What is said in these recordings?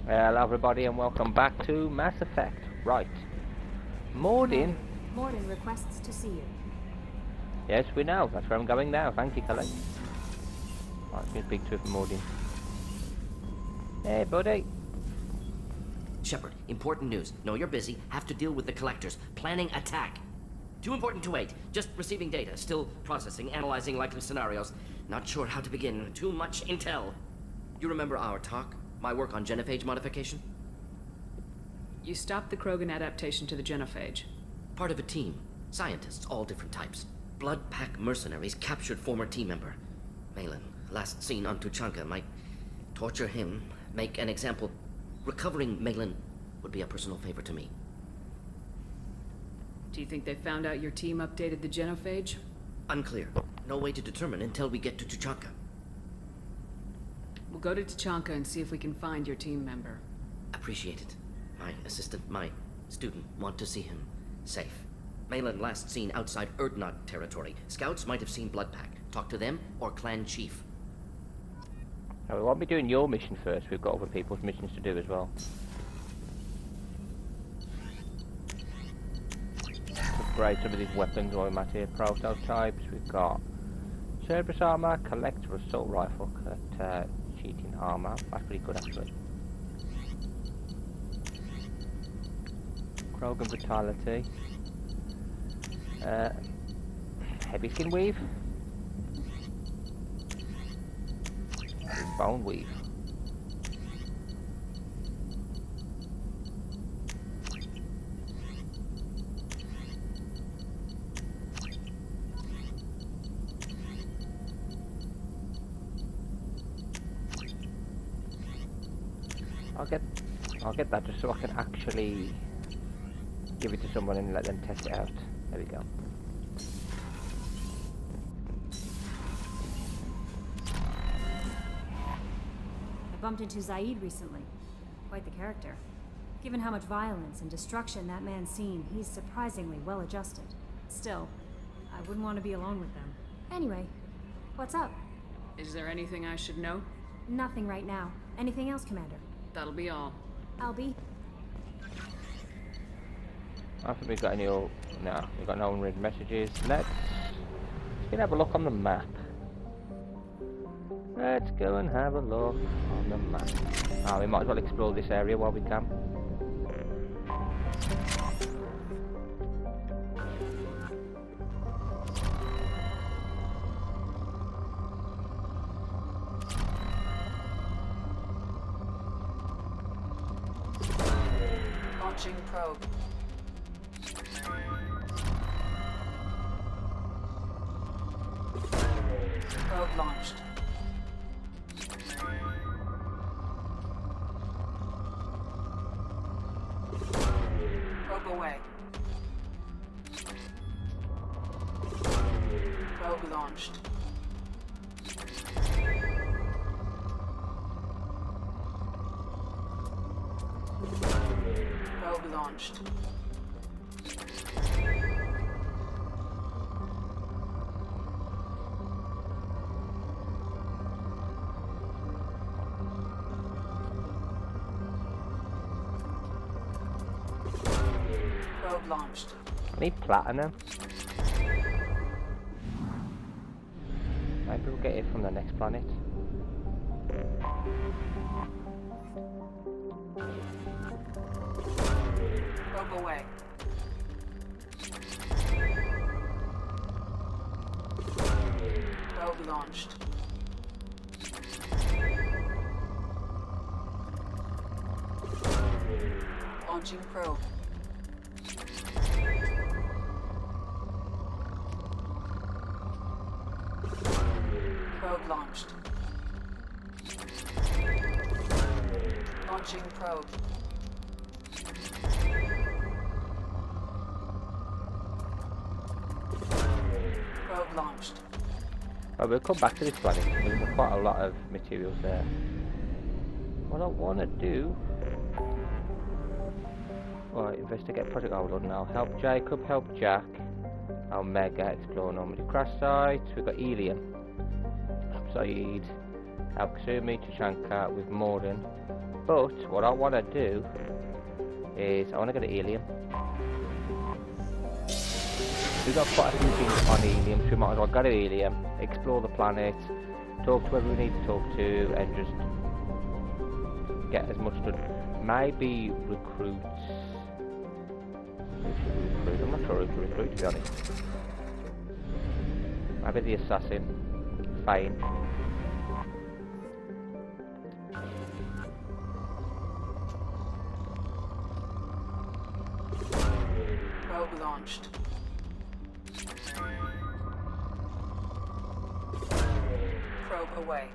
Hello everybody and welcome back to Mass Effect. Right. Morden. Morden requests to see you. Yes, we know. That's where I'm going now. Thank you, Kelly. Right, let me speak to Morden. Hey, buddy. Shepard, important news. Know you're busy. Have to deal with the collectors. Planning attack. Too important to wait. Just receiving data. Still processing, analyzing likely scenarios. Not sure how to begin. Too much intel. You remember our talk? My work on genophage modification? You stopped the Krogan adaptation to the genophage. Part of a team. Scientists, all different types. Blood Pack mercenaries captured former team member. Malin, last seen on Tuchanka, might torture him, make an example. Recovering Malin would be a personal favor to me. Do you think they found out your team updated the genophage? Unclear. No way to determine until we get to Tuchanka. We'll go to Tuchanka and see if we can find your team member. Appreciate it. My assistant, my student, want to see him safe. Malin last seen outside Erdnot territory. Scouts might have seen Bloodpack. Talk to them or clan chief. Now, we won't be doing your mission first. We've got other people's missions to do as well. Upgrade some of these weapons while I'm at here. Prototypes. We've got Cerberus armor, collector assault rifle, cheating armor. That's pretty good actually. Krogan vitality. Heavy skin weave. Bone weave. I'll get that just so I can actually give it to someone and let them test it out. There we go. I bumped into Zaid recently. Quite the character. Given how much violence and destruction that man's seen, he's surprisingly well adjusted. Still, I wouldn't want to be alone with them. Anyway, what's up? Is there anything I should know? Nothing right now. Anything else, Commander? That'll be all. Albie? I don't think we've got any. No, we've got no unread messages. Let's have a look on the map. Let's go and have a look on the map. Oh, we might as well explore this area while we can. Launching probe. Probe launched. Probe away. Probe launched. Probe launched. Probe launched. I need platinum. Maybe we'll get it from the next planet. Probe away. Probe launched. Launching probe. Probe launched. Launching probe. Probe launched. Oh, we'll come back to this planet. There's quite a lot of materials there. What I want to do... Right, investigate project. Hold on now. Help Jacob, help Jack. Omega, explore normally crash sites. We've got Ilium. Saeed, Al-Kasumi, Tuchanka with Morden. But what I want to do is I want to go to Ilium. We've got quite a few things on Ilium, so we might as well go to Ilium, explore the planet, talk to whoever we need to talk to, and just get as much done. Maybe recruit. Who should we recruit? I'm not sure who to recruit, to be honest. Maybe the assassin, Fane. Probe launched. Probe away.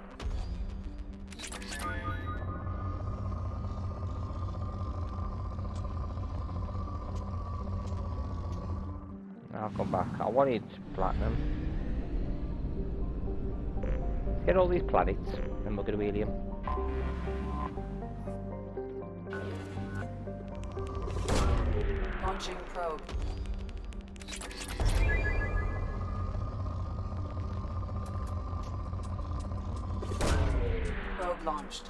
I'll come back. I wanted platinum. Let's get all these planets, and we'll go to Ilium. Launching probe. Probe launched.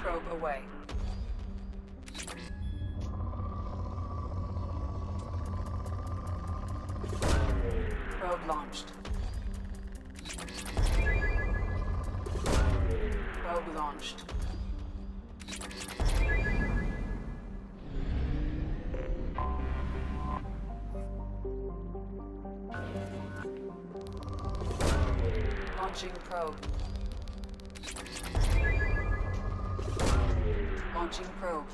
Probe away. Probe launched. Probe launched. Launching probe. Launching probe.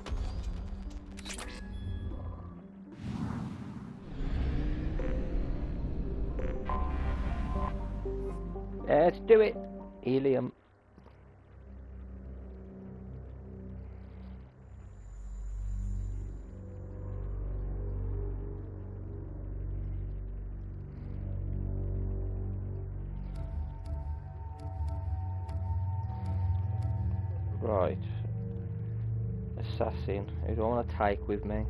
Let's do it! Ilium. Right. Assassin. Who do I want to take with me?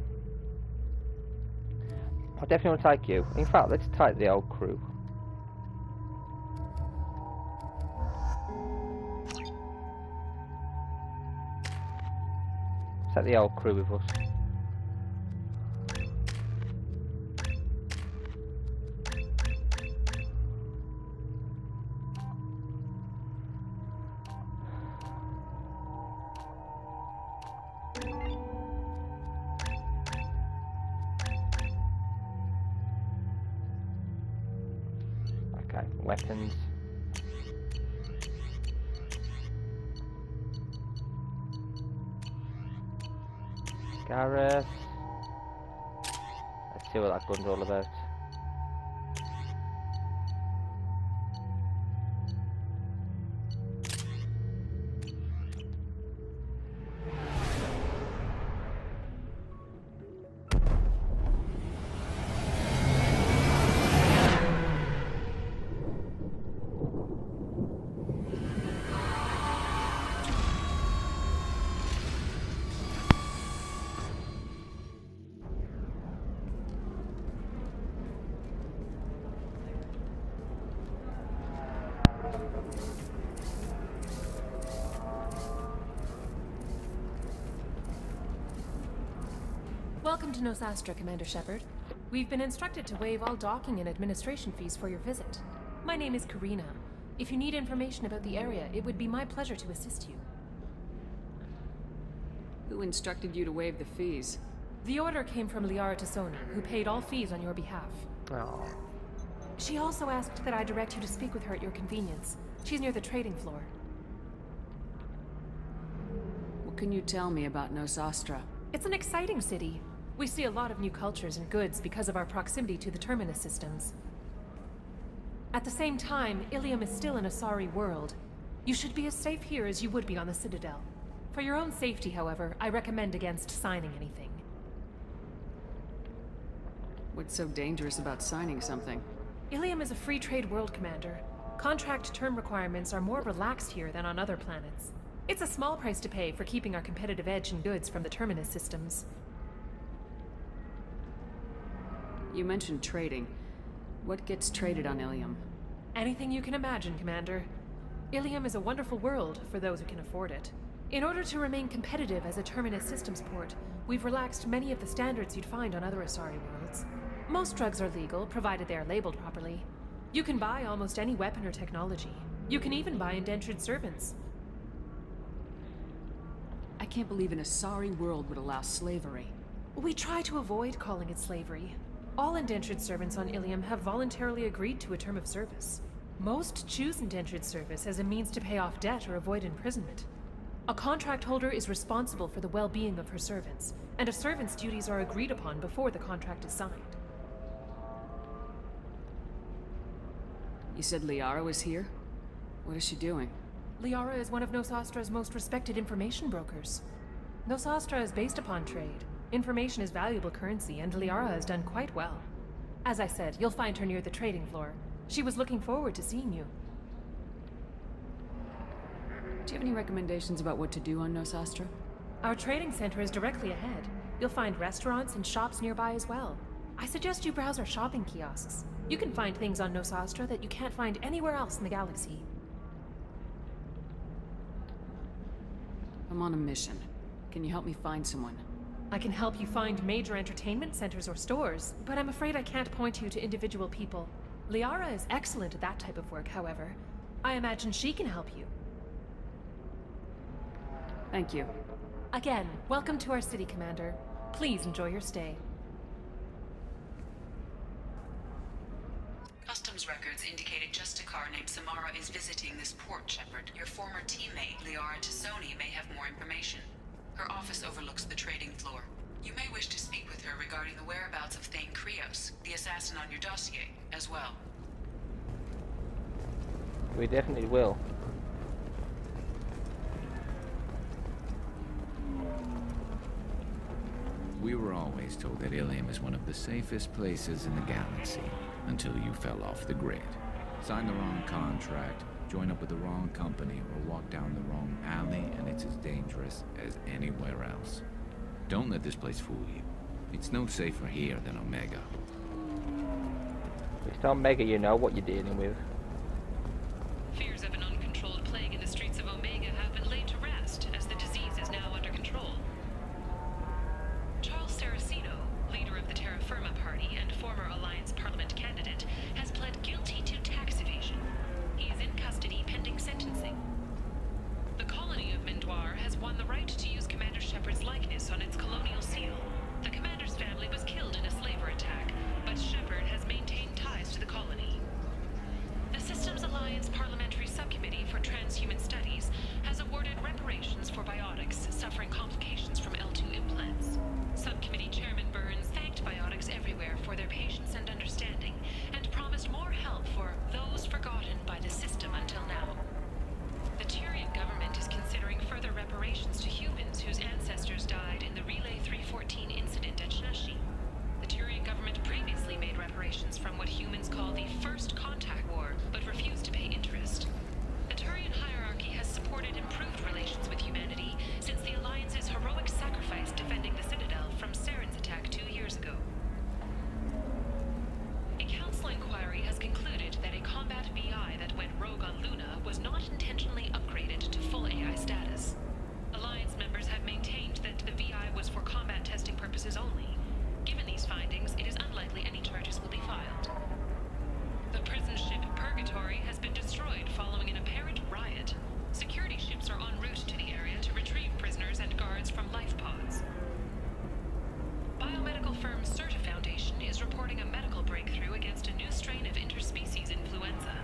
I definitely want to take you. In fact, let's take the old crew. Take the old crew with us. Okay, weapons. Gareth. Let's see what that gun's all about. Welcome to Nosastra, Commander Shepard. We've been instructed to waive all docking and administration fees for your visit. My name is Karina. If you need information about the area, it would be my pleasure to assist you. Who instructed you to waive the fees? The order came from Liara Tassoni, who paid all fees on your behalf. Oh. She also asked that I direct you to speak with her at your convenience. She's near the trading floor. What can you tell me about Nosastra? It's an exciting city. We see a lot of new cultures and goods because of our proximity to the Terminus systems. At the same time, Ilium is still an Asari world. You should be as safe here as you would be on the Citadel. For your own safety, however, I recommend against signing anything. What's so dangerous about signing something? Ilium is a free trade world, Commander. Contract term requirements are more relaxed here than on other planets. It's a small price to pay for keeping our competitive edge in goods from the terminus systems. You mentioned trading. What gets traded on Ilium? Anything you can imagine, Commander. Ilium is a wonderful world for those who can afford it. In order to remain competitive as a terminus systems port, we've relaxed many of the standards you'd find on other Asari worlds. Most drugs are legal, provided they are labeled properly. You can buy almost any weapon or technology. You can even buy indentured servants. I can't believe an Asari world would allow slavery. We try to avoid calling it slavery. All indentured servants on Ilium have voluntarily agreed to a term of service. Most choose indentured service as a means to pay off debt or avoid imprisonment. A contract holder is responsible for the well-being of her servants, and a servant's duties are agreed upon before the contract is signed. You said Liara was here? What is she doing? Liara is one of Nosastra's most respected information brokers. Nosastra is based upon trade. Information is valuable currency, and Liara has done quite well. As I said, you'll find her near the trading floor. She was looking forward to seeing you. Do you have any recommendations about what to do on Nosastra? Our trading center is directly ahead. You'll find restaurants and shops nearby as well. I suggest you browse our shopping kiosks. You can find things on Nosastra that you can't find anywhere else in the galaxy. I'm on a mission. Can you help me find someone? I can help you find major entertainment centers or stores, but I'm afraid I can't point you to individual people. Liara is excellent at that type of work, however. I imagine she can help you. Thank you. Again, welcome to our city, Commander. Please enjoy your stay. Customs records indicated just a car named Samara is visiting this port, Shepard. Your former teammate, Liara Tassoni, may have more information. Her office overlooks the trading floor. You may wish to speak with her regarding the whereabouts of Thane Krios, the assassin on your dossier, as well. We definitely will. We were always told that Ilium is one of the safest places in the galaxy, until you fell off the grid. Signed the wrong contract, join up with the wrong company, or walk down the wrong alley, and it's as dangerous as anywhere else. Don't let this place fool you. It's no safer here than Omega. It's Omega, you know what you're dealing with. Fears of an uncontrolled plague in the streets of Omega have been laid to rest, as the disease is now under control. Charles Saraceno, leader of the Terra Firma Party and former Alliance Parliament candidate, has pled guilty to tax evasion. He is in custody pending sentencing. The colony of Mindoir has won the right to use Commander Shepard's likeness on its colonial seal. The commander's family was killed in a slaver attack, but Shepard has maintained ties to the colony. The Systems Alliance Parliamentary Subcommittee for Transhuman Studies has awarded reparations for biotics suffering complications from L2 implants. Subcommittee Chairman Burns thanked biotics everywhere for their patience and understanding, and promised more help for those forgotten by the system until now. The Tyrian government is considering further reparations to humans whose ancestors died in the Relay 314 incident at Shnashi. The Tyrian government previously made reparations from what humans call the First Contact War, but refused to pay interest. The Turian hierarchy has supported improved relations with humanity since the Alliance's heroic sacrifice defending the Citadel from Saren's attack 2 years ago. A council inquiry has concluded that a combat VI that went rogue on Luna was not intentionally upgraded to full AI status. Alliance members have maintained that the VI was for combat testing purposes only. Given these findings, it is unlikely any charges will be filed. The prison ship Purgatory has been destroyed following an apparent riot. Security ships are en route to the area to retrieve prisoners and guards from life pods. Biomedical firm Certa Foundation is reporting a medical breakthrough against a new strain of interspecies influenza.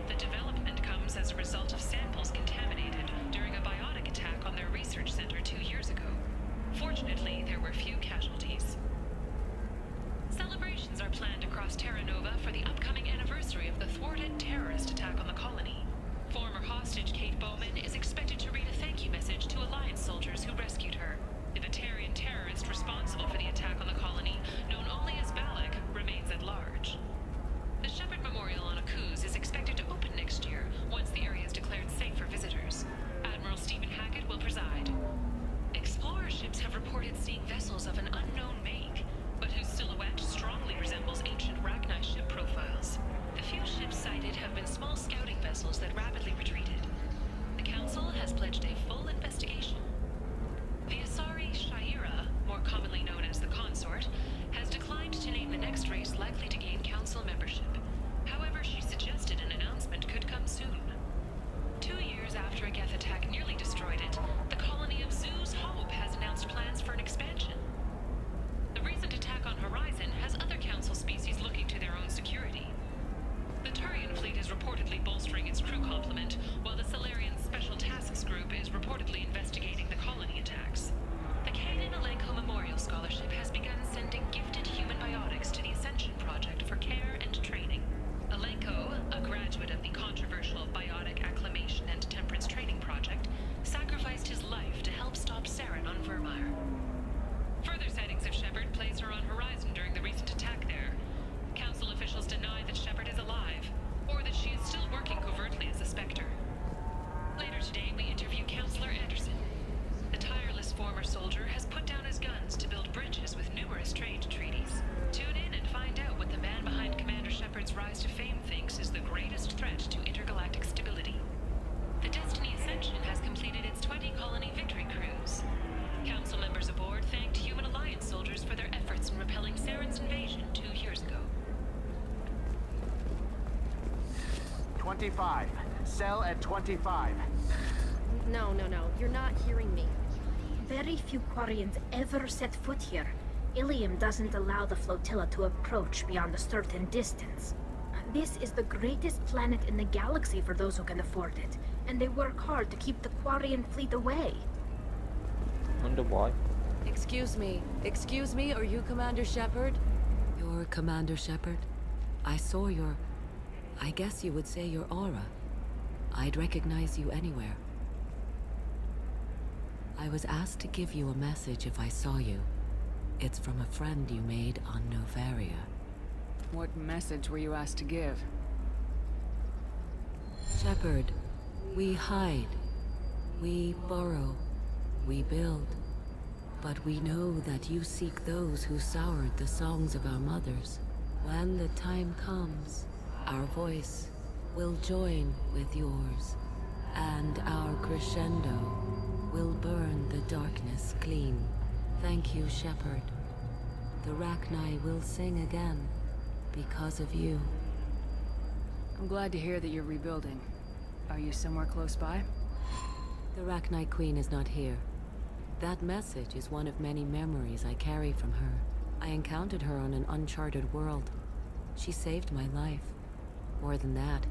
The development comes as a result of samples contaminated during a biotic attack on their research center 2 years ago. Fortunately, there were few casualties. Celebrations are planned across Terra Nova for the upcoming anniversary of the thwarted terrorist attack on the colony. Former hostage Kate Bowman is expected to read a thank you message to Alliance soldiers who rescued her. The Batarian terrorist responsible for the attack on the colony, known only as Balak, remains at large. The Shepard Memorial recent attack there. Council officials deny that Shepard is alive, or that she is still working covertly as a Spectre. Later today, we interview Counselor Anderson. The tireless former soldier has put down his guns to build bridges with numerous trade treaties. Tune in and find out what the man behind Commander Shepard's rise to fame thinks is the greatest threat to intergalactic stability. The Destiny Ascension has completed its 20-colony victory cruise. Council members aboard thanked Human Alliance soldiers for their efforts in repelling Saren's invasion 2 years ago. 25. Cell at 25. No, you're not hearing me. Very few Quarians ever set foot here. Ilium doesn't allow the flotilla to approach beyond a certain distance. This is the greatest planet in the galaxy for those who can afford it, and they work hard to keep the Quarian fleet away. Wonder why. Excuse me, are you Commander Shepard? You're Commander Shepard? I saw your... I guess you would say your aura. I'd recognize you anywhere. I was asked to give you a message if I saw you. It's from a friend you made on Novaria. What message were you asked to give? Shepard, we hide. We burrow. We build. But we know that you seek those who soured the songs of our mothers. When the time comes, our voice will join with yours, and our crescendo will burn the darkness clean. Thank you, Shepard. The Rachni will sing again because of you. I'm glad to hear that you're rebuilding. Are you somewhere close by? The Rachni Queen is not here. That message is one of many memories I carry from her. I encountered her on an uncharted world. She saved my life. More than that,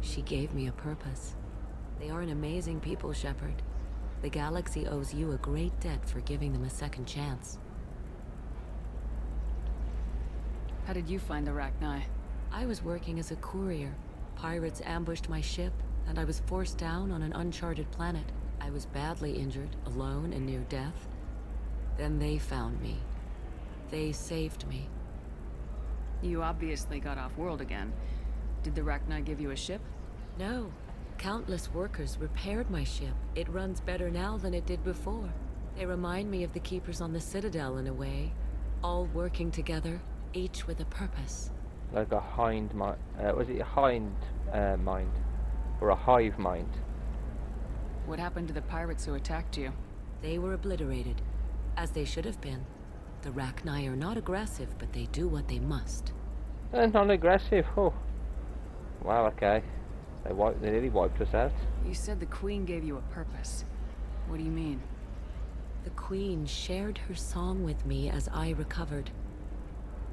she gave me a purpose. They are an amazing people, Shepard. The galaxy owes you a great debt for giving them a second chance. How did you find the Rachni? I was working as a courier. Pirates ambushed my ship, and I was forced down on an uncharted planet. I was badly injured, alone and near death. Then they found me. They saved me. You obviously got off-world again. Did the Rachni give you a ship? No. Countless workers repaired my ship. It runs better now than it did before. They remind me of the Keepers on the Citadel in a way. All working together, each with a purpose. Like a hind mind. Was it a hind mind? Or a hive mind? What happened to the pirates who attacked you? They were obliterated, as they should have been. The Rachni are not aggressive, but they do what they must. They're non-aggressive, oh. Wow, okay. They nearly wiped us out. You said the Queen gave you a purpose. What do you mean? The Queen shared her song with me as I recovered.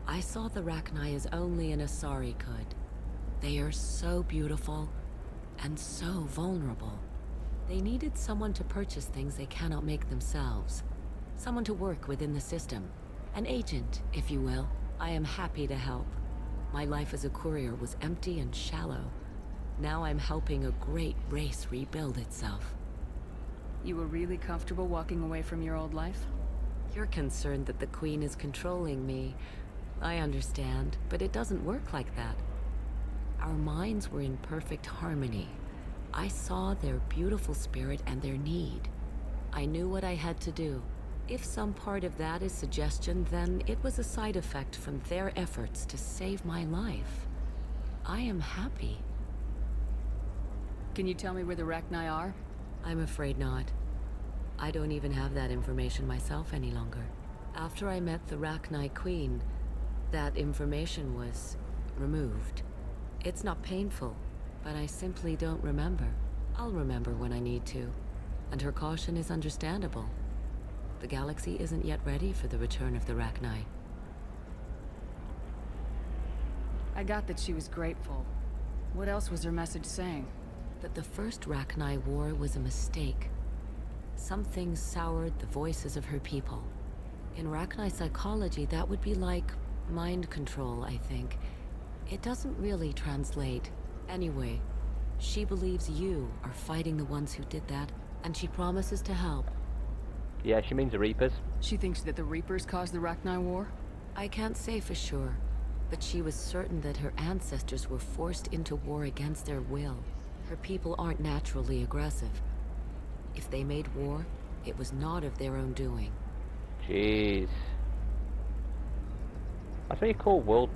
I saw the Rachni as only an Asari could. They are so beautiful, and so vulnerable. They needed someone to purchase things they cannot make themselves. Someone to work within the system. An agent, if you will. I am happy to help. My life as a courier was empty and shallow. Now I'm helping a great race rebuild itself. You were really comfortable walking away from your old life? You're concerned that the Queen is controlling me. I understand, but it doesn't work like that. Our minds were in perfect harmony. I saw their beautiful spirit and their need. I knew what I had to do. If some part of that is suggestion, then it was a side effect from their efforts to save my life. I am happy. Can you tell me where the Rachni are? I'm afraid not. I don't even have that information myself any longer. After I met the Rachni Queen, that information was removed. It's not painful, but I simply don't remember. I'll remember when I need to, and her caution is understandable. The galaxy isn't yet ready for the return of the Rachni. I got that she was grateful. What else was her message saying? That the first Rachni war was a mistake. Some things soured the voices of her people. In Rachni psychology, that would be like mind control, I think. It doesn't really translate. Anyway, she believes you are fighting the ones who did that, and she promises to help. Yeah, she means the Reapers. She thinks that the Reapers caused the Rachni war? I can't say for sure, but she was certain that her ancestors were forced into war against their will. Her people aren't naturally aggressive. If they made war, it was not of their own doing. Jeez. That's what you call world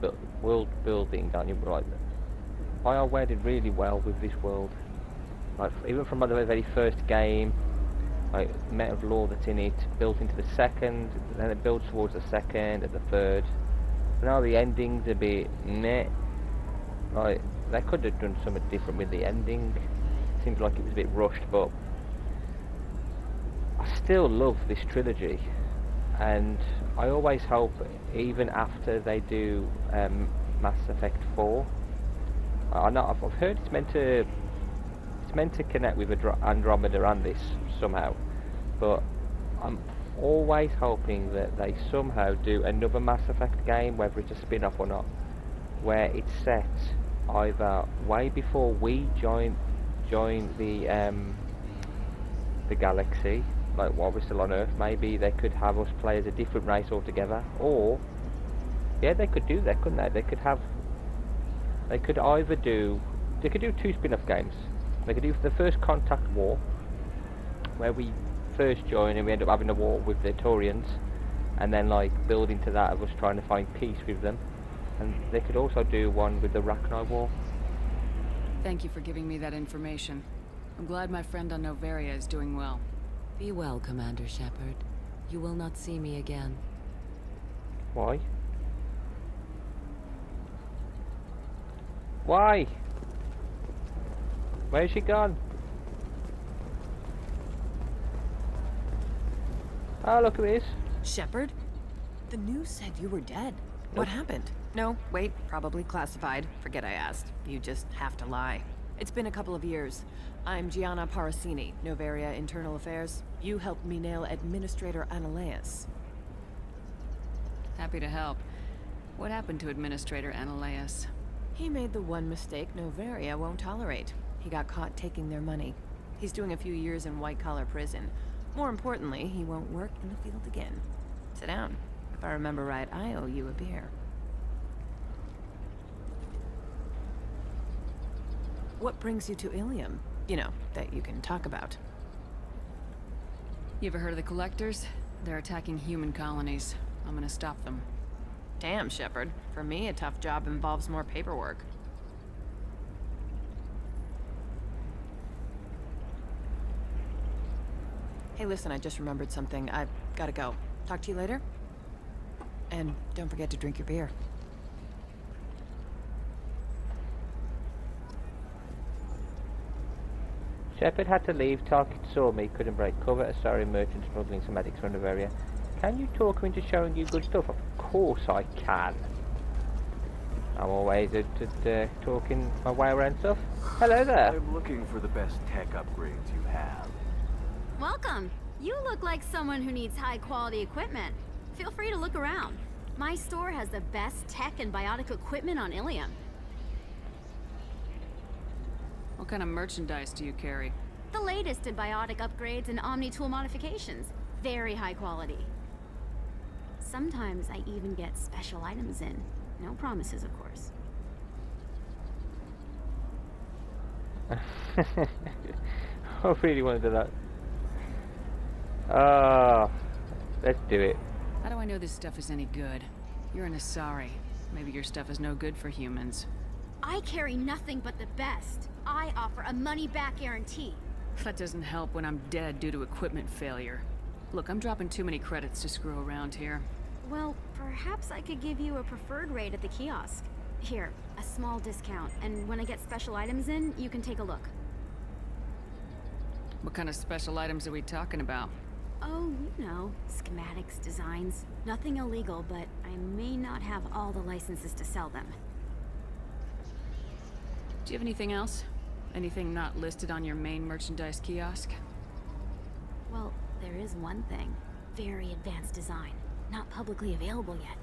building, aren't you? Right. BioWare did really well with this world. Like, even from the very first game, like, the amount of lore that's in it, built into the second, then it builds towards the second and the third. But now the ending's a bit meh. Like, they could have done something different with the ending. Seems like it was a bit rushed, but I still love this trilogy, and I always hope, even after they do Mass Effect 4, I know I've heard it's meant to connect with Andromeda and this somehow, but I'm always hoping that they somehow do another Mass Effect game, whether it's a spin-off or not, where it's set either way before we join the galaxy, like while we're still on Earth. Maybe they could have us play as a different race altogether, or yeah, they could do that, couldn't they? They could either do two spin-off games. They could do the First Contact War, where we first join and we end up having a war with the Taurians, and then like build into that of us trying to find peace with them. And they could also do one with the Rachni War. Thank you for giving me that information. I'm glad my friend on Noveria is doing well. Be well, Commander Shepard. You will not see me again. Why? Why? Where's she gone? Oh, look at this. Shepard? The news said you were dead. What happened? No, wait, probably classified. Forget I asked. You just have to lie. It's been a couple of years. I'm Gianna Parasini, Noveria Internal Affairs. You helped me nail Administrator Analeas. Happy to help. What happened to Administrator Analeas? He made the one mistake Noveria won't tolerate. He got caught taking their money. He's doing a few years in white-collar prison. More importantly, he won't work in the field again. Sit down. If I remember right, I owe you a beer. What brings you to Ilium? You know, that you can talk about. You ever heard of the Collectors? They're attacking human colonies. I'm gonna stop them. Damn, Shepard. For me, a tough job involves more paperwork. Hey, listen, I just remembered something. I've gotta go. Talk to you later? And don't forget to drink your beer. Shepard had to leave. Target saw me, couldn't break cover. A sorry merchant smuggling some medics from Noveria. Can you talk me into showing you good stuff? Of course I can. I'm always at talking my way around stuff. Hello there. I'm looking for the best tech upgrades you have. Welcome. You look like someone who needs high-quality equipment. Feel free to look around. My store has the best tech and biotic equipment on Ilium. What kind of merchandise do you carry? The latest in biotic upgrades and omni-tool modifications. Very high quality. Sometimes I even get special items in. No promises, of course. I really want to do that. Let's do it. How do I know this stuff is any good? You're an Asari. Maybe your stuff is no good for humans. I carry nothing but the best. I offer a money-back guarantee. That doesn't help when I'm dead due to equipment failure. Look, I'm dropping too many credits to screw around here. Well, perhaps I could give you a preferred rate at the kiosk. Here, a small discount, and when I get special items in, you can take a look. What kind of special items are we talking about? Oh, you know, schematics, designs. Nothing illegal, but I may not have all the licenses to sell them. Do you have anything else? Anything not listed on your main merchandise kiosk? Well, there is one thing. Very advanced design. Not publicly available yet.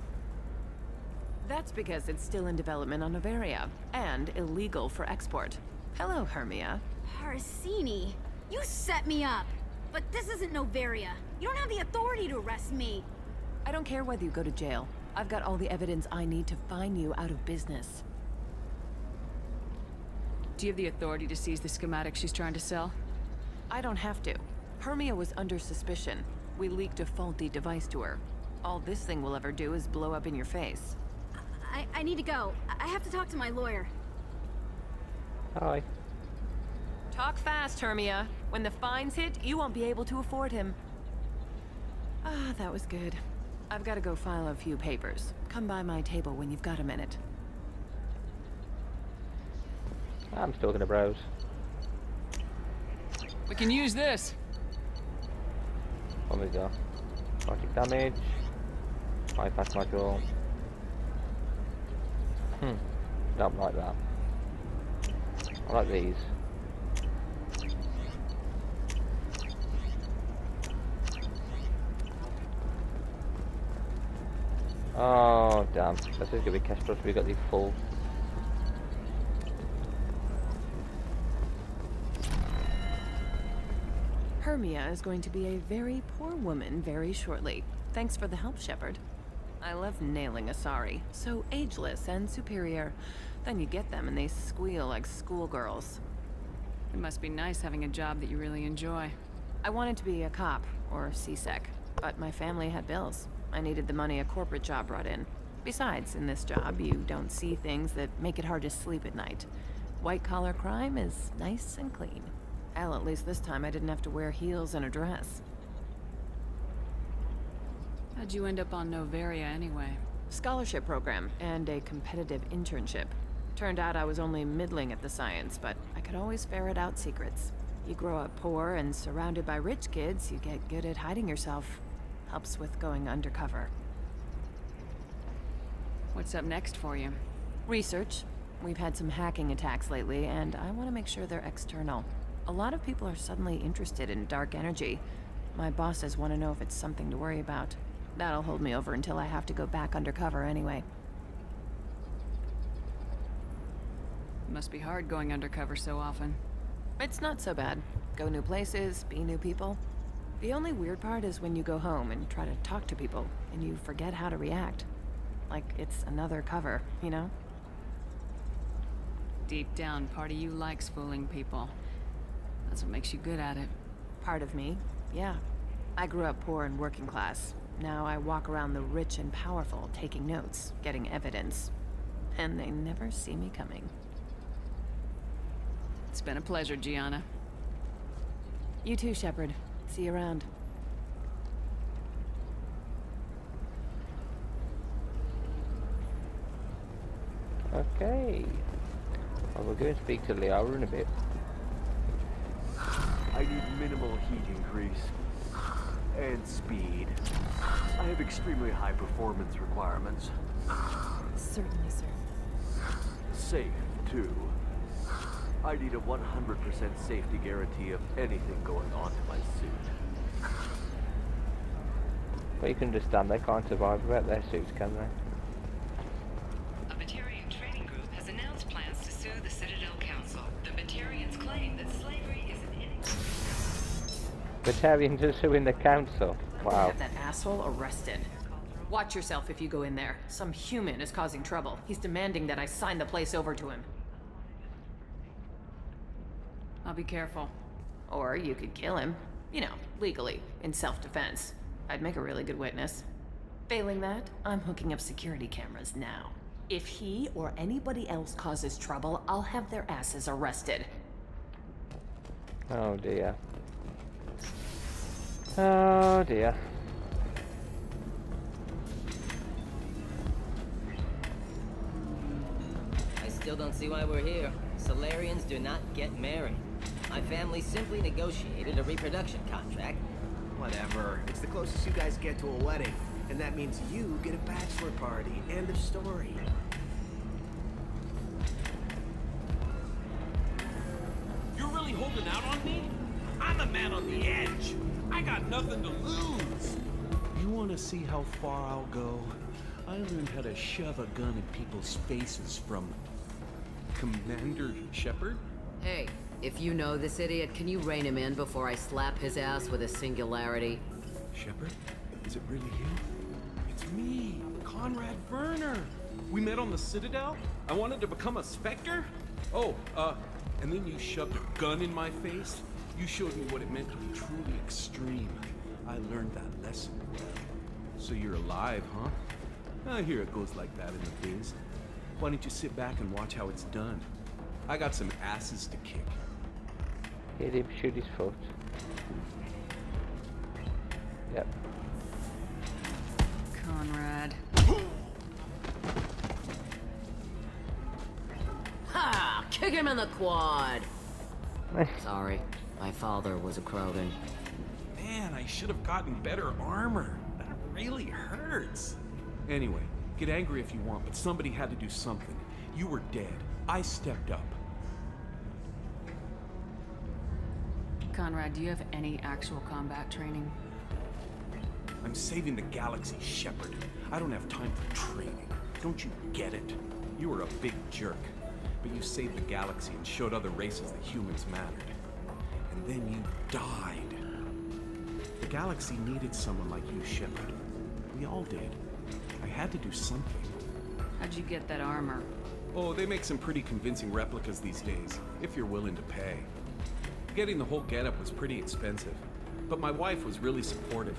That's because it's still in development on Noveria, and illegal for export. Hello, Hermia. Parasini, you set me up! But this isn't Noveria. You don't have the authority to arrest me. I don't care whether you go to jail. I've got all the evidence I need to fine you out of business. Do you have the authority to seize the schematic she's trying to sell? I don't have to. Hermia was under suspicion. We leaked a faulty device to her. All this thing will ever do is blow up in your face. I need to go. I have to talk to my lawyer. Hi. Talk fast, Hermia. When the fines hit, you won't be able to afford him. Ah, that was good. I've got to go file a few papers. Come by my table when you've got a minute. I'm still gonna browse. We can use this. What we got? Psychic damage. Bypass module. Don't like that. I like these. Oh damn, this is gonna be cash plus. We got the full. Hermia is going to be a very poor woman very shortly. Thanks for the help, Shepard. I love nailing Asari. So ageless and superior. Then you get them and they squeal like schoolgirls. It must be nice having a job that you really enjoy. I wanted to be a cop, or CSEC, but my family had bills. I needed the money a corporate job brought in. Besides, in this job, you don't see things that make it hard to sleep at night. White-collar crime is nice and clean. Hell, at least this time I didn't have to wear heels and a dress. How'd you end up on Novaria anyway? Scholarship program and a competitive internship. Turned out I was only middling at the science, but I could always ferret out secrets. You grow up poor and surrounded by rich kids, you get good at hiding yourself. Helps with going undercover. What's up next for you? Research. We've had some hacking attacks lately, and I want to make sure they're external. A lot of people are suddenly interested in dark energy. My bosses want to know if it's something to worry about. That'll hold me over until I have to go back undercover anyway. It must be hard going undercover so often. It's not so bad. Go new places, be new people. The only weird part is when you go home and try to talk to people, and you forget how to react. Like it's another cover, you know? Deep down, part of you likes fooling people. That's what makes you good at it. Part of me, yeah. I grew up poor and working class. Now I walk around the rich and powerful, taking notes, getting evidence. And they never see me coming. It's been a pleasure, Gianna. You too, Shepard. See you around. Okay. Well, we'll go and speak to Liara in a bit. I need minimal heat increase. And speed. I have extremely high performance requirements. Certainly, sir. Safe, too. I need a 100% safety guarantee of anything going on to my suit. But you can understand they can't survive without their suits, can they? A Batarian trading group has announced plans to sue the Citadel Council. The Batarians claim that slavery is an Batarians are suing the council. Wow. Have that asshole arrested. Watch yourself if you go in there. Some human is causing trouble. He's demanding that I sign the place over to him. I'll be careful. Or you could kill him. You know, legally, in self-defense. I'd make a really good witness. Failing that, I'm hooking up security cameras now. If he or anybody else causes trouble, I'll have their asses arrested. Oh dear. Oh dear. I still don't see why we're here. Solarians do not get married. My family simply negotiated a reproduction contract. Whatever. It's the closest you guys get to a wedding. And that means you get a bachelor party. End of story. You're really holding out on me? I'm a man on the edge. I got nothing to lose. You want to see how far I'll go? I learned how to shove a gun in people's faces from Commander Shepard? Hey, if you know this idiot, can you rein him in before I slap his ass with a singularity? Shepard? Is it really you? It's me, Conrad Werner! We met on the Citadel? I wanted to become a Spectre? Oh, and then you shoved a gun in my face? You showed me what it meant to be truly extreme. I learned that lesson well. So you're alive, huh? I hear it goes like that in the biz. Why don't you sit back and watch how it's done? I got some asses to kick. Hit him, shoot his foot. Yep. Conrad. Ha! Kick him in the quad! Sorry, my father was a Krogan. Man, I should have gotten better armor. That really hurts. Anyway, get angry if you want, but somebody had to do something. You were dead. I stepped up. Conrad, do you have any actual combat training? I'm saving the galaxy, Shepard. I don't have time for training. Don't you get it? You were a big jerk, but you saved the galaxy and showed other races that humans mattered. And then you died. The galaxy needed someone like you, Shepard. We all did. I had to do something. How'd you get that armor? Oh, they make some pretty convincing replicas these days, if you're willing to pay. Getting the whole getup was pretty expensive, but my wife was really supportive.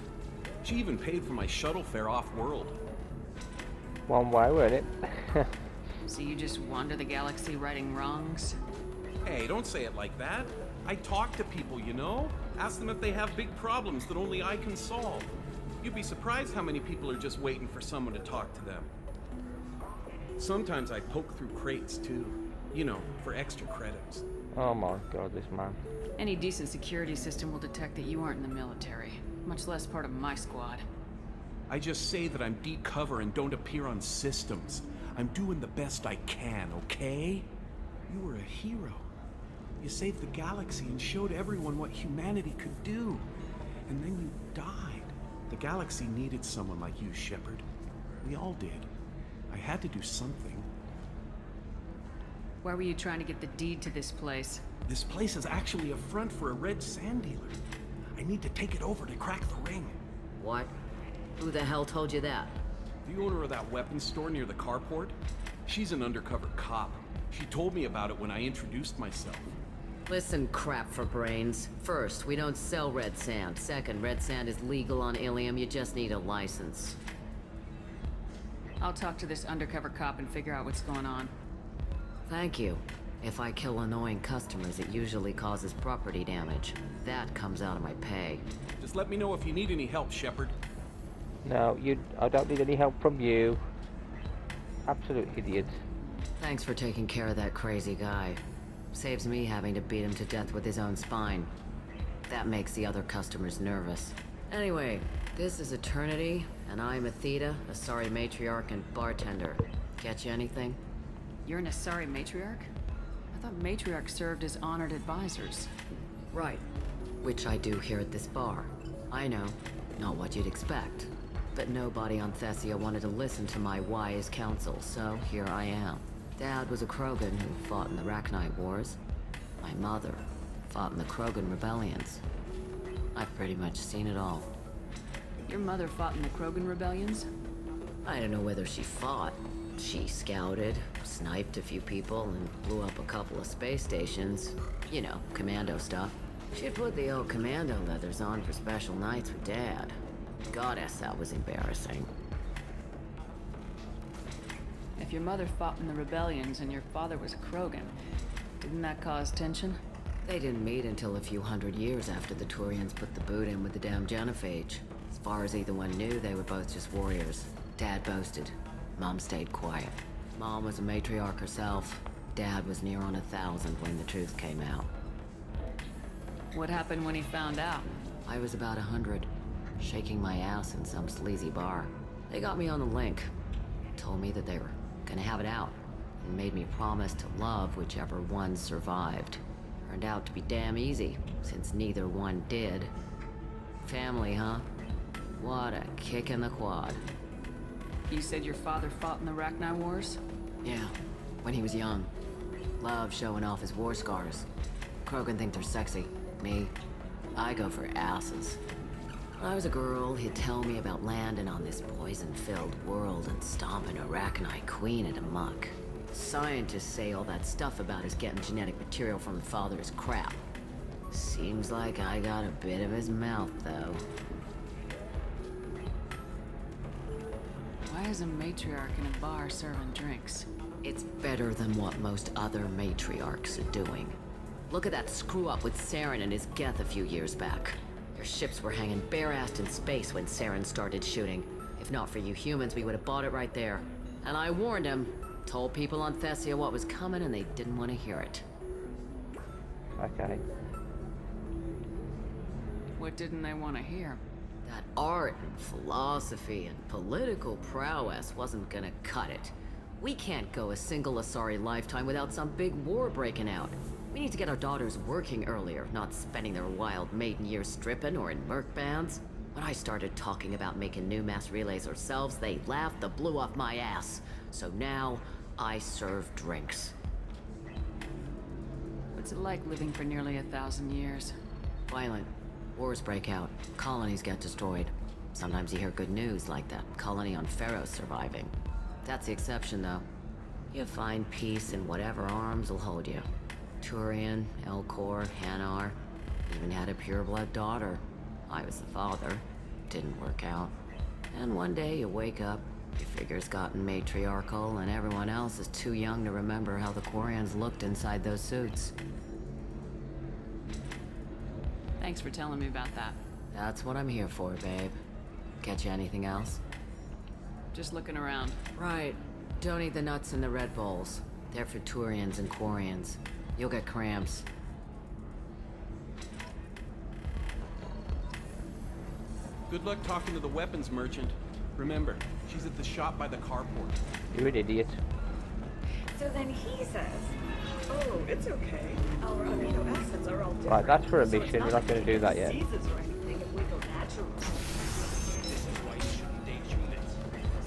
She even paid for my shuttle fare off-world. One way, wasn't it? So you just wander the galaxy righting wrongs? Hey, don't say it like that. I talk to people, you know? Ask them if they have big problems that only I can solve. You'd be surprised how many people are just waiting for someone to talk to them. Sometimes I poke through crates, too. You know, for extra credits. Oh my god, this man. Any decent security system will detect that you aren't in the military, much less part of my squad. I just say that I'm deep cover and don't appear on systems. I'm doing the best I can, okay? You were a hero. You saved the galaxy and showed everyone what humanity could do. And then you died. The galaxy needed someone like you, Shepard. We all did. I had to do something. Why were you trying to get the deed to this place? This place is actually a front for a red sand dealer. I need to take it over to crack the ring. What? Who the hell told you that? The owner of that weapons store near the carport. She's an undercover cop. She told me about it when I introduced myself. Listen, crap for brains. First, we don't sell red sand. Second, red sand is legal on Ilium. You just need a license. I'll talk to this undercover cop and figure out what's going on. Thank you. If I kill annoying customers, it usually causes property damage. That comes out of my pay. Just let me know if you need any help, Shepard. No, I don't need any help from you. Absolute idiot. Thanks for taking care of that crazy guy. Saves me having to beat him to death with his own spine. That makes the other customers nervous. Anyway, this is Eternity, and I'm Athena, Asari matriarch and bartender. Get you anything? You're an Asari matriarch? I thought matriarchs served as honored advisors. Right. Which I do here at this bar. I know, not what you'd expect. But nobody on Thessia wanted to listen to my wise counsel, so here I am. Dad was a Krogan who fought in the Rachni Wars. My mother fought in the Krogan rebellions. I've pretty much seen it all. Your mother fought in the Krogan rebellions? I don't know whether she fought. She scouted, sniped a few people, and blew up a couple of space stations. You know, commando stuff. She put the old commando leathers on for special nights with Dad. Goddess, that was embarrassing. If your mother fought in the rebellions and your father was a Krogan, didn't that cause tension? They didn't meet until a few hundred years after the Turians put the boot in with the damn genophage. As far as either one knew, they were both just warriors. Dad boasted. Mom stayed quiet. Mom was a matriarch herself. Dad was near on 1,000 when the truth came out. What happened when he found out? I was about 100, shaking my ass in some sleazy bar. They got me on the link. Told me that they were gonna have it out, and made me promise to love whichever one survived. Turned out to be damn easy, since neither one did. Family, huh? What a kick in the quad. You said your father fought in the Rachni Wars? Yeah, when he was young. Loved showing off his war scars. Krogan think they're sexy. Me, I go for asses. When I was a girl, he'd tell me about landing on this poison-filled world and stomping Arachnite Queen into muck. Scientists say all that stuff about us getting genetic material from the father is crap. Seems like I got a bit of his mouth, though. Why is a matriarch in a bar serving drinks? It's better than what most other matriarchs are doing. Look at that screw-up with Saren and his Geth a few years back. Their ships were hanging bare-assed in space when Saren started shooting. If not for you humans, we would have bought it right there. And I warned him. Told people on Thessia what was coming, and they didn't want to hear it. Okay. What didn't they want to hear? That art and philosophy and political prowess wasn't gonna cut it. We can't go a single Asari lifetime without some big war breaking out. We need to get our daughters working earlier, not spending their wild maiden years stripping or in merc bands. When I started talking about making new mass relays ourselves, they laughed the blue off my ass. So now, I serve drinks. What's it like living for nearly 1,000 years? Violent. Wars break out. Colonies get destroyed. Sometimes you hear good news, like that colony on Pharaoh surviving. That's the exception, though. You find peace in whatever arms will hold you. Turian, Elcor, Hanar. Even had a pureblood daughter. I was the father. Didn't work out. And one day you wake up, your figure's gotten matriarchal, and everyone else is too young to remember how the Quarians looked inside those suits. Thanks for telling me about that. That's what I'm here for, babe. Catch you anything else? Just looking around. Right. Don't eat the nuts in the Red Bowls. They're for Turians and Quarians. You'll get cramps. Good luck talking to the weapons merchant. Remember, she's at the shop by the carport. You're an idiot. So then he says, oh, it's okay. Our amino acids are all different. Right, that's for a so it's mission. We're not not going to do that yet. diseases or anything if we go natural. This is why you shouldn't date humans.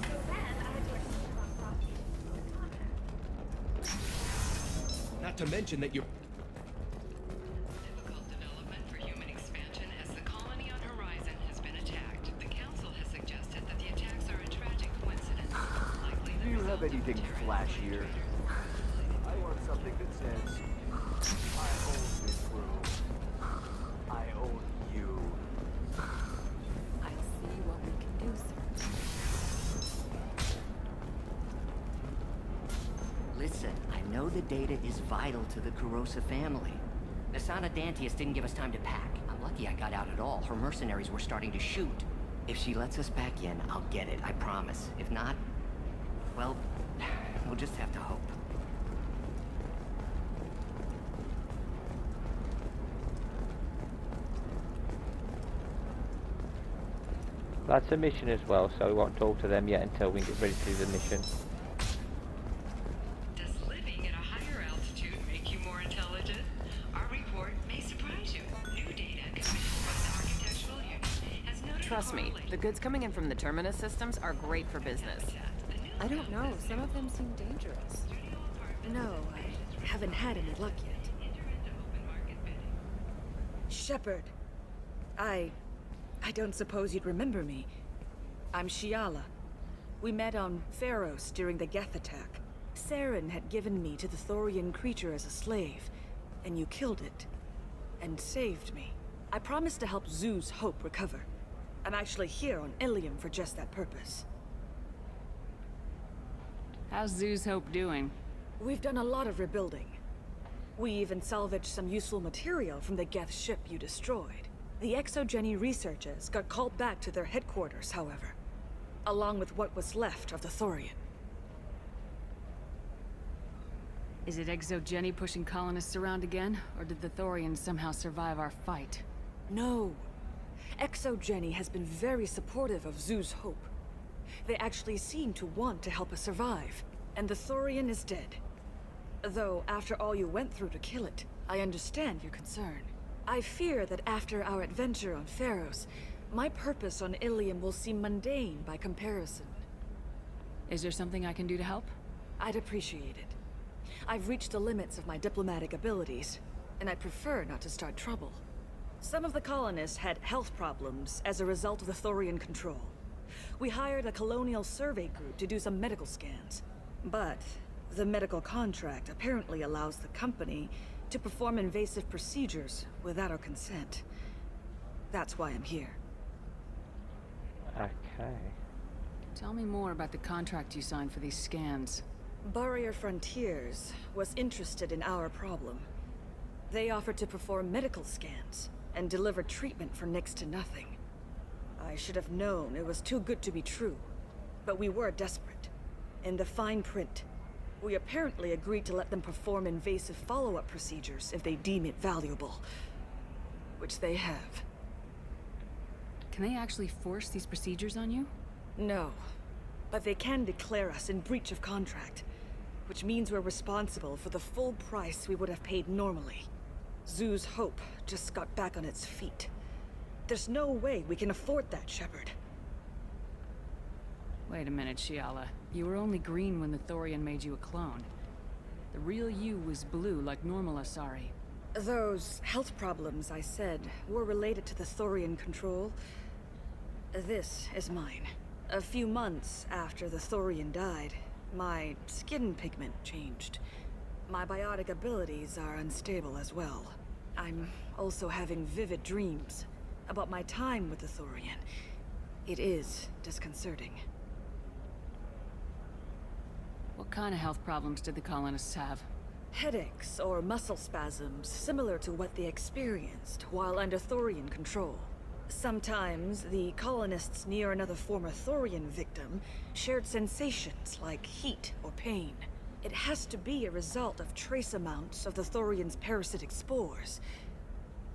So then I Not to mention that you're... Difficult development for human expansion as the colony on Horizon has been attacked. The Council has suggested that the attacks are a tragic coincidence. Likely the Do you result have anything of terrorist flashier? I want something that says, I own this room. I own you. I'll see what we can do, sir. Listen, I know the data is vital to the Kurosa family. Nasana Dantius didn't give us time to pack. I'm lucky I got out at all. Her mercenaries were starting to shoot. If she lets us back in, I'll get it, I promise. If not, well, we'll just have to hope. That's a mission as well, so we won't talk to them yet until we get ready to do the mission. Does living at a higher altitude make you more intelligent? Our report may surprise you. New data commissioned by the Architectural Union has noted Trust me, the goods coming in from the Terminus systems are great for business. I don't know. Some of them seem dangerous. No, I haven't had any luck yet. Shepard. I don't suppose you'd remember me. I'm Shiala. We met on Pharos during the Geth attack. Saren had given me to the Thorian creature as a slave, and you killed it. And saved me. I promised to help Zeus Hope recover. I'm actually here on Ilium for just that purpose. How's Zeus Hope doing? We've done a lot of rebuilding. We even salvaged some useful material from the Geth ship you destroyed. The Exogeny researchers got called back to their headquarters, however, along with what was left of the Thorian. Is it Exogeny pushing colonists around again, or did the Thorians somehow survive our fight? No. Exogeny has been very supportive of Zeus Hope. They actually seem to want to help us survive, and the Thorian is dead. Though, after all you went through to kill it, I understand your concern. I fear that after our adventure on Pharos, my purpose on Ilium will seem mundane by comparison. Is there something I can do to help? I'd appreciate it. I've reached the limits of my diplomatic abilities, and I'd prefer not to start trouble. Some of the colonists had health problems as a result of the Thorian control. We hired a colonial survey group to do some medical scans. But the medical contract apparently allows the company to perform invasive procedures without our consent. That's why I'm here. Okay. Tell me more about the contract you signed for these scans. Barrier Frontiers was interested in our problem. They offered to perform medical scans and deliver treatment for next to nothing. I should have known it was too good to be true, but we were desperate. In the fine print, we apparently agreed to let them perform invasive follow-up procedures if they deem it valuable. Which they have. Can they actually force these procedures on you? No, but they can declare us in breach of contract, which means we're responsible for the full price we would have paid normally. Zoo's hope just got back on its feet. There's no way we can afford that, Shepard. Wait a minute, Shiala. You were only green when the Thorian made you a clone. The real you was blue like normal Asari. Those health problems I said were related to the Thorian control. This is mine. A few months after the Thorian died, my skin pigment changed. My biotic abilities are unstable as well. I'm also having vivid dreams about my time with the Thorian. It is disconcerting. What kind of health problems did the colonists have? Headaches or muscle spasms similar to what they experienced while under Thorian control. Sometimes the colonists near another former Thorian victim shared sensations like heat or pain. It has to be a result of trace amounts of the Thorian's parasitic spores.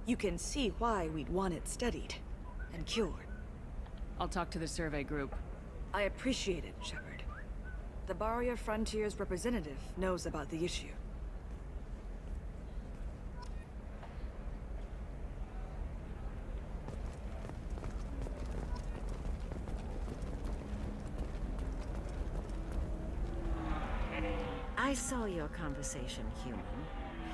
You can see why we'd want it studied and cured. I'll talk to the survey group. I appreciate it, Shepard. The Barrier Frontiers representative knows about the issue. I saw your conversation, human.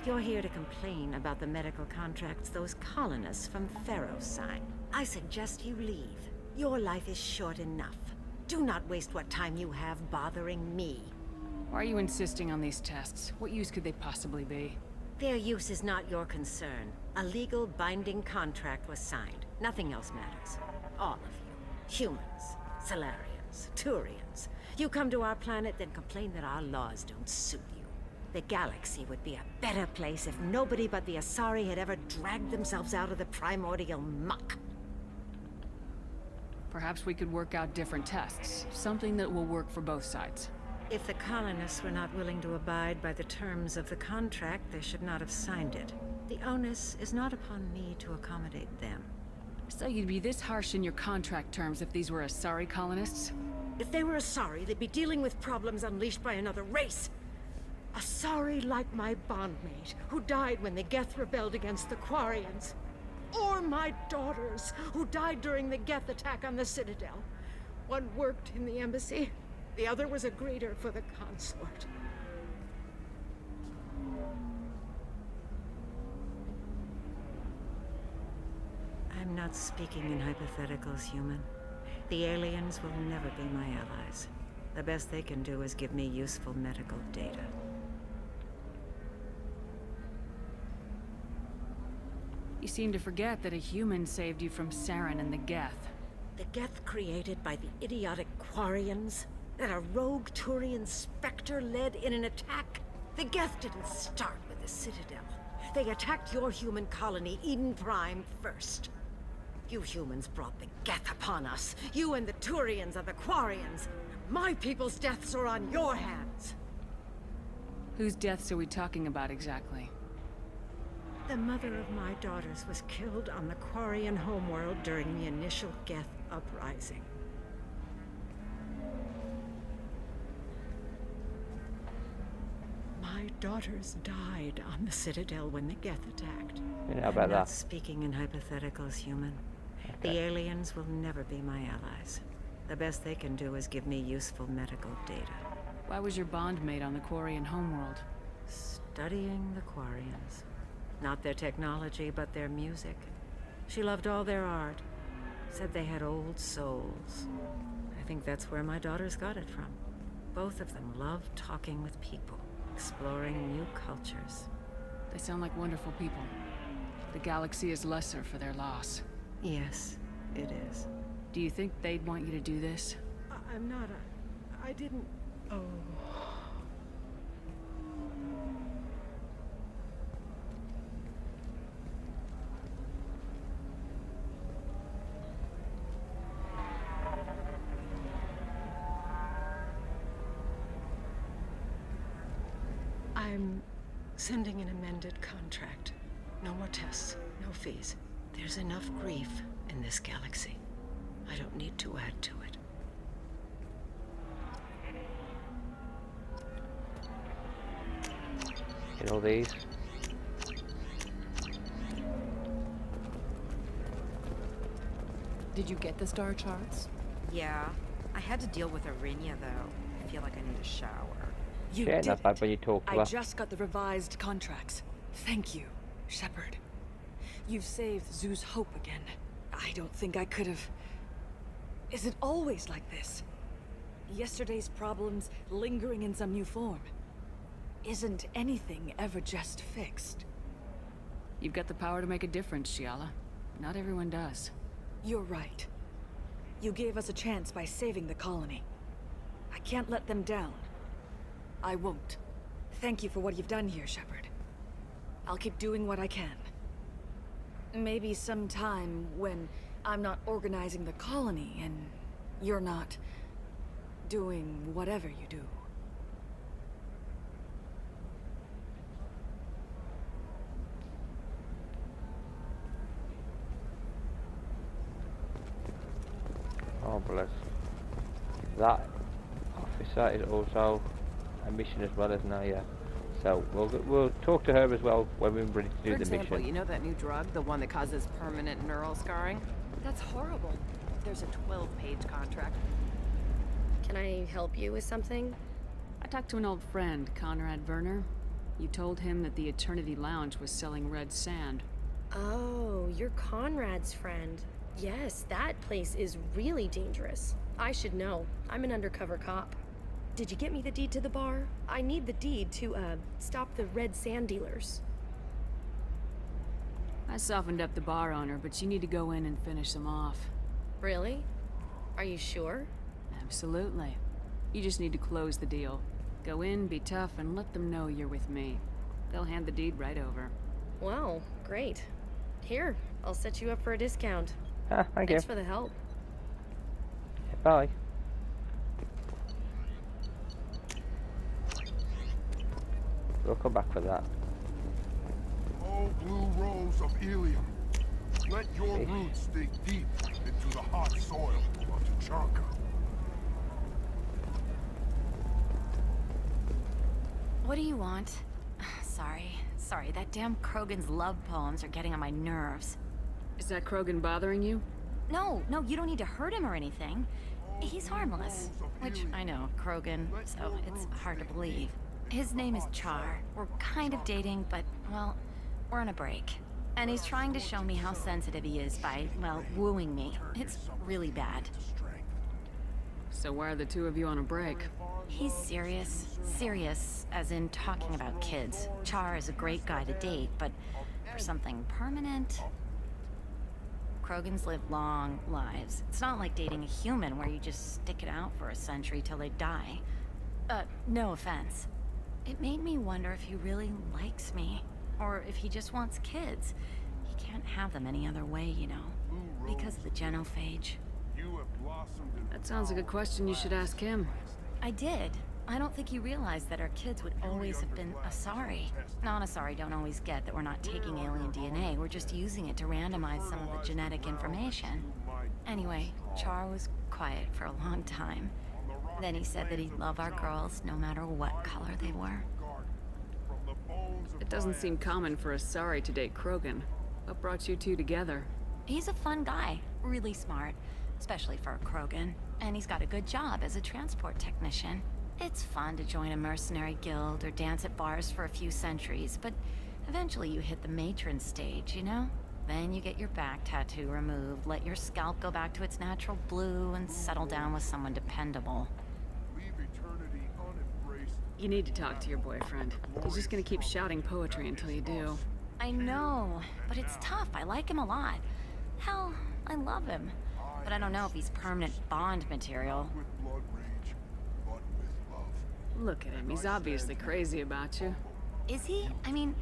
You're here to complain about the medical contracts those colonists from Pharaoh signed. I suggest you leave. Your life is short enough. Do not waste what time you have bothering me. Why are you insisting on these tests? What use could they possibly be? Their use is not your concern. A legal binding contract was signed. Nothing else matters. All of you. Humans, Solarians, Turians. You come to our planet, then complain that our laws don't suit you. The galaxy would be a better place if nobody but the Asari had ever dragged themselves out of the primordial muck. Perhaps we could work out different tests. Something that will work for both sides. If the colonists were not willing to abide by the terms of the contract, they should not have signed it. The onus is not upon me to accommodate them. So you'd be this harsh in your contract terms if these were Asari colonists? If they were Asari, they'd be dealing with problems unleashed by another race. Asari like my bondmate, who died when the Geth rebelled against the Quarians. Or my daughters, who died during the Geth attack on the Citadel. One worked in the embassy, the other was a greeter for the consort. I'm not speaking in hypotheticals, human. The aliens will never be my allies. The best they can do is give me useful medical data. You seem to forget that a human saved you from Saren and the Geth. The Geth created by the idiotic Quarians? That a rogue Turian Spectre led in an attack? The Geth didn't start with the Citadel. They attacked your human colony, Eden Prime, first. You humans brought the Geth upon us. You and the Turians are the Quarians. My people's deaths are on your hands. Whose deaths are we talking about exactly? The mother of my daughters was killed on the Quarian homeworld during the initial Geth uprising. My daughters died on the Citadel when the Geth attacked. You know about I'm not that. speaking in hypotheticals, human. Okay. The aliens will never be my allies. The best they can do is give me useful medical data. Why was your bondmate on the Quarian homeworld? Studying the Quarians. Not their technology, but their music. She loved all their art. Said they had old souls. I think that's where my daughters got it from. Both of them love talking with people, exploring new cultures. They sound like wonderful people. The galaxy is lesser for their loss. Yes, it is. Do you think they'd want you to do this? I'm not I didn't... Oh... I'm sending an amended contract. No more tests, no fees. There's enough grief in this galaxy. I don't need to add to it. You know these? Did you get the star charts? Yeah. I had to deal with Arinia, though. I feel like I need a shower. You She ain't did that bad when you talk to her. I just got the revised contracts. Thank you, Shepard. You've saved Zoo's hope again. I don't think I could have... Is it always like this? Yesterday's problems lingering in some new form. Isn't anything ever just fixed? You've got the power to make a difference, Shiala. Not everyone does. You're right. You gave us a chance by saving the colony. I can't let them down. I won't. Thank you for what you've done here, Shepard. I'll keep doing what I can. Maybe sometime when I'm not organizing the colony and you're not doing whatever you do. Oh bless. That officer is also a mission as well, isn't he? Yeah. So we'll talk to her as well when we're ready to do For the example, mission. you know that new drug, the one that causes permanent neural scarring? That's horrible. There's a 12-page contract. Can I help you with something? I talked to an old friend, Conrad Werner. You told him that the Eternity Lounge was selling red sand. Oh, you're Conrad's friend. Yes, that place is really dangerous. I should know. I'm an undercover cop. Did you get me the deed to the bar? I need the deed to, stop the red sand dealers. I softened up the bar owner, but you need to go in and finish them off. Really? Are you sure? Absolutely. You just need to close the deal. Go in, be tough, and let them know you're with me. They'll hand the deed right over. Wow, great. Here, I'll set you up for a discount. Thank Thanks you. for the help. Bye. We'll come back for that. Oh, blue rose of Ilium. Let your roots dig deep into the hot soil of Tachanka. What do you want? Sorry, that damn Krogan's love poems are getting on my nerves. Is that Krogan bothering you? No, you don't need to hurt him or anything. He's harmless. Which, I know, Krogan, so it's hard to believe. His name is Char. We're kind of dating, but, well, we're on a break. And he's trying to show me how sensitive he is by, well, wooing me. It's really bad. So why are the two of you on a break? He's serious. Serious, as in talking about kids. Char is a great guy to date, but for something permanent... Krogans live long lives. It's not like dating a human where you just stick it out for a century till they die. No offense. It made me wonder if he really likes me. Or if he just wants kids. He can't have them any other way, you know. Because of the genophage. That sounds like a question you should ask him. I did. I don't think he realized that our kids would always have been Asari. Non-Asari don't always get that we're not taking alien DNA, we're just using it to randomize some of the genetic information. Anyway, Char was quiet for a long time. Then he said that he'd love our girls no matter what color they were. It doesn't seem common for Asari to date Krogan. What brought you two together? He's a fun guy, really smart, especially for a Krogan. And he's got a good job as a transport technician. It's fun to join a mercenary guild or dance at bars for a few centuries, but eventually you hit the matron stage, you know? Then you get your back tattoo removed, let your scalp go back to its natural blue, and settle down with someone dependable. Leave eternity unembraced. You need to talk to your boyfriend. He's just gonna keep shouting poetry until you do. I know, but it's tough. I like him a lot. Hell, I love him. But I don't know if he's permanent Bond material. With blood rage, but with love. Look at him. He's obviously crazy about you. Is he? I mean,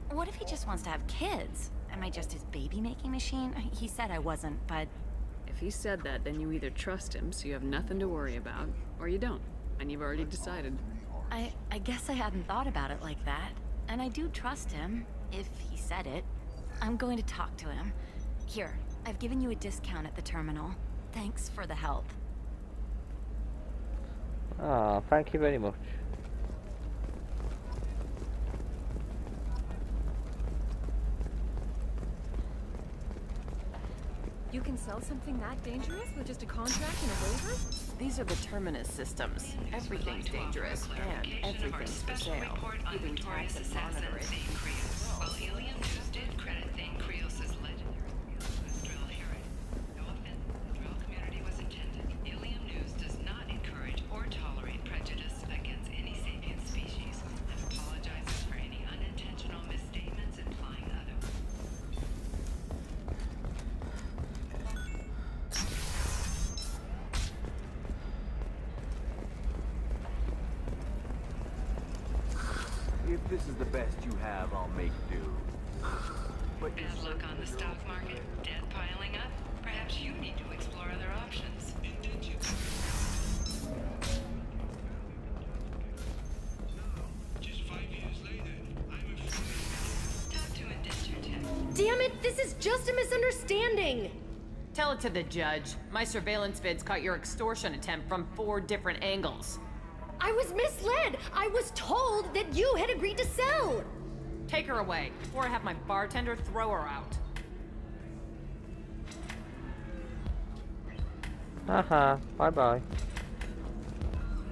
what if he just wants to have kids? Am I just his baby-making machine? He said I wasn't, but... If he said that, then you either trust him, so you have nothing to worry about, or you don't, and you've already decided. I guess I hadn't thought about it like that. And I do trust him, if he said it. I'm going to talk to him. Here, I've given you a discount at the terminal. Thanks for the help. Ah, thank you very much. You can sell something that dangerous with just a contract and a waiver? These are the Terminus systems. Everything's dangerous, and everything's for sale. Even tax and monitoring. While Ilium News did credit Thane Krios' legendary Drill Herod, no offense the Drill community was intended. Ilium News does not encourage or tolerate prejudice against any sapient species and apologizes for any unintentional misstatements implying otherwise. If this is the best you have, I'll make do. But Bad luck on the stock market, debt piling up. Perhaps you need to explore other options. Just 5 years later, I'm afraid. Talk to Indenture Tech. Damn it, this is just a misunderstanding! Tell it to the judge. My surveillance vids caught your extortion attempt from 4 different angles. I was misled! I was told that you had agreed to sell! Take her away, before I have my bartender throw her out. Haha, bye-bye.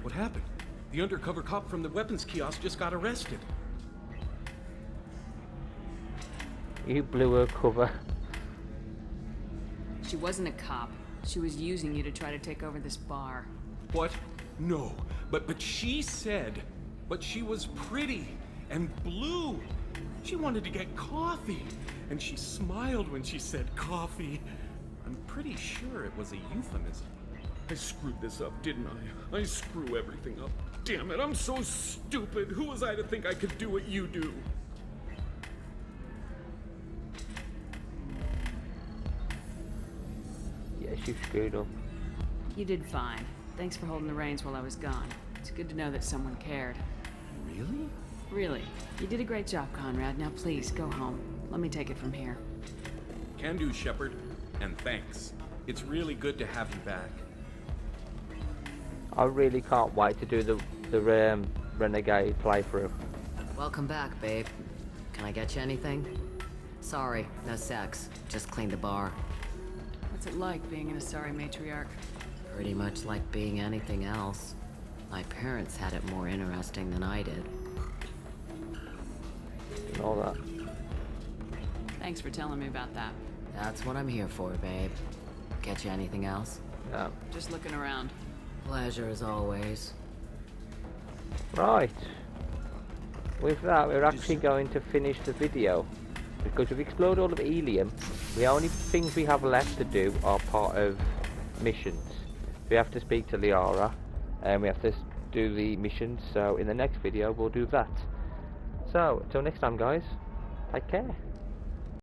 What happened? The undercover cop from the weapons kiosk just got arrested. You blew her cover. She wasn't a cop. She was using you to try to take over this bar. What? No, but she said, but she was pretty and blue. She wanted to get coffee, and she smiled when she said coffee. I'm pretty sure it was a euphemism. I screwed this up, didn't I? I screw everything up. Damn it, I'm so stupid. Who was I to think I could do what you do? Yes, you screwed up. You did fine. Thanks for holding the reins while I was gone. It's good to know that someone cared. Really? Really. You did a great job, Conrad. Now please, go home. Let me take it from here. Can do, Shepard. And thanks. It's really good to have you back. I really can't wait to do the Renegade playthrough. Welcome back, babe. Can I get you anything? Sorry, no sex. Just cleaned the bar. What's it like being an Asari matriarch? Pretty much like being anything else. My parents had it more interesting than I did. And all that. Thanks for telling me about that. That's what I'm here for, babe. Get you anything else? No. Just looking around. Pleasure as always. Right. With that, we're actually going to finish the video. Because we've explored all of Ilium. The only things we have left to do are part of missions. We have to speak to Liara. And we have to do the missions. So in the next video, we'll do that. So, until next time, guys. Take care.